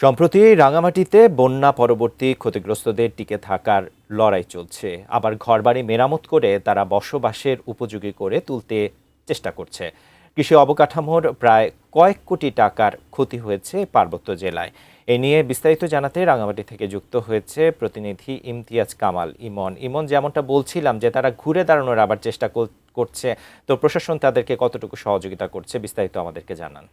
সম্প্রতি রাঙামাটিতে বন্যা পরবর্তী ক্ষতিগ্রস্তদের টিকে থাকার লড়াই চলছে। আবার ঘরবাড়ি মেরামত করে তারা বসবাসের উপযোগী করে তুলতে চেষ্টা করছে। কৃষি অবকাঠামোর প্রায় কয়েক কোটি টাকার ক্ষতি হয়েছে পার্বত্য জেলায়। এ নিয়ে বিস্তারিত জানাতে রাঙামাটি থেকে যুক্ত হয়েছে প্রতিনিধি ইমতিয়াজ কামাল ইমন। ইমন, যেমনটা বলছিলাম যে তারা ঘুরে দাঁড়ানোর আবার চেষ্টা করছে, তো প্রশাসন তাদেরকে কতটুকু সহযোগিতা করছে, বিস্তারিত আমাদেরকে জানান।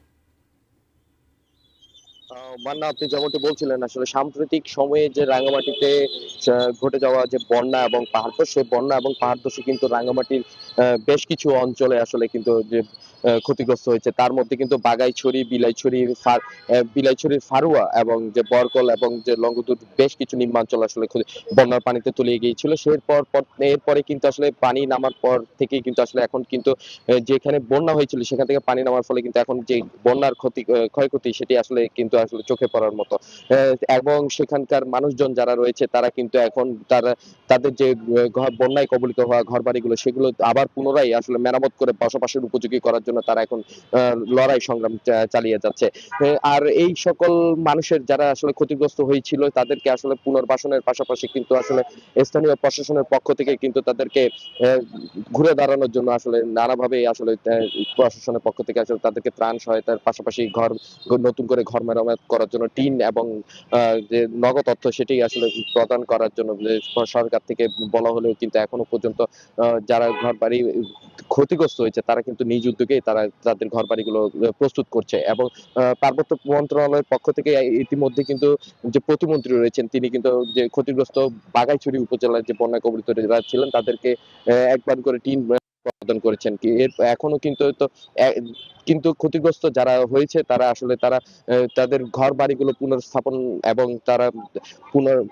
মান্না, আপনি যেমনটি বলছিলেন, আসলে সাম্প্রতিক সময়ে যে রাঙ্গামাটিতে ঘটে যাওয়া যে বন্যা এবং পাহাড় ধস, সেই বন্যা এবং পাহাড় ধসে কিন্তু রাঙ্গামাটির বেশ কিছু অঞ্চলে আসলে কিন্তু যে ক্ষতিগ্রস্ত হয়েছে, তার মধ্যে কিন্তু বাগাইছড়ি, বিলাইছড়ির ফারুয়া এবং যে বরকল এবং যে লংগদুর বেশ কিছু নিম্নাঞ্চল আসলে বন্যার পানিতে তলিয়ে গিয়েছিল। এরপরে কিন্তু আসলে পানি নামার পর থেকে কিন্তু আসলে এখন কিন্তু যেখানে বন্যা হয়েছিল সেখান থেকে পানি নামার ফলে কিন্তু এখন যে বন্যার ক্ষয়ক্ষতি সেটি আসলে চোখে পড়ার মতো। এবং সেখানকার মানুষজন যারা রয়েছে তারা কিন্তু এখন তাদের যে বন্যায় কবলিত হওয়া ঘরবাড়িগুলো সেগুলো আবার পুনরায় আসলে মেরামত করে বসবাসের উপযোগী করার জন্য তারা এখন লড়াই সংগ্রাম চালিয়ে যাচ্ছে। আর এই সকল মানুষের যারা আসলে ক্ষতিগ্রস্ত হয়েছিল তাদেরকে আসলে পুনর্বাসনের পাশাপাশি কিন্তু আসলে স্থানীয় প্রশাসনের পক্ষ থেকে কিন্তু তাদেরকে ঘুরে দাঁড়ানোর জন্য আসলে নানাভাবে আসলে প্রশাসনের পক্ষ থেকে আসলে তাদেরকে ত্রাণ সহায়তার পাশাপাশি নতুন করে ঘর মেরামত করার জন্য টিন এবং যে নগদ অর্থ সেটি আসলে প্রদান করার জন্য যে সরকার থেকে বলা হলেও কিন্তু এখনো পর্যন্ত যারা ঘর বাড়ি ক্ষতিগ্রস্ত হয়েছে তারা কিন্তু নিজ উদ্যোগেই তারা তাদের ঘর বাড়িগুলো প্রস্তুত করছে। এবং পার্বত্য মন্ত্রণালয়ের পক্ষ থেকে ইতিমধ্যে কিন্তু যে প্রতিমন্ত্রী রয়েছেন তিনি কিন্তু যে ক্ষতিগ্রস্ত বাগাইছড়ি উপজেলার যে বন্যা কবলিত যারা ছিলেন তাদেরকে একবার করে টিন প্রদান করেছেন। এর এখনো কিন্তু কিন্তু ক্ষতিগ্রস্ত যারা হয়েছে তারা আসলে তাদের ঘর বাড়িগুলো পুনর্স্থাপন এবং তারা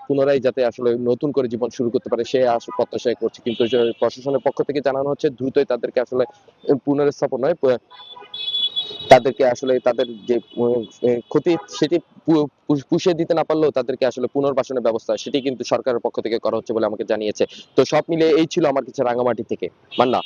পুনরায় যাতে আসলে নতুন করে জীবন শুরু করতে পারে সে প্রত্যাশা করছে। কিন্তু যে প্রশাসনের পক্ষ থেকে জানানো হচ্ছে দ্রুতই তাদেরকে আসলে পুনর্স্থাপন নয়, তাদেরকে আসলে তাদের যে ক্ষতি সেটি পুষিয়ে দিতে না পারলেও তাদেরকে আসলে পুনর্বাসনের ব্যবস্থা সেটি কিন্তু সরকারের পক্ষ থেকে করা হচ্ছে বলে আমাকে জানিয়েছে। তো সব মিলে এই ছিল আমার কাছে রাঙামাটি থেকে। মান্না।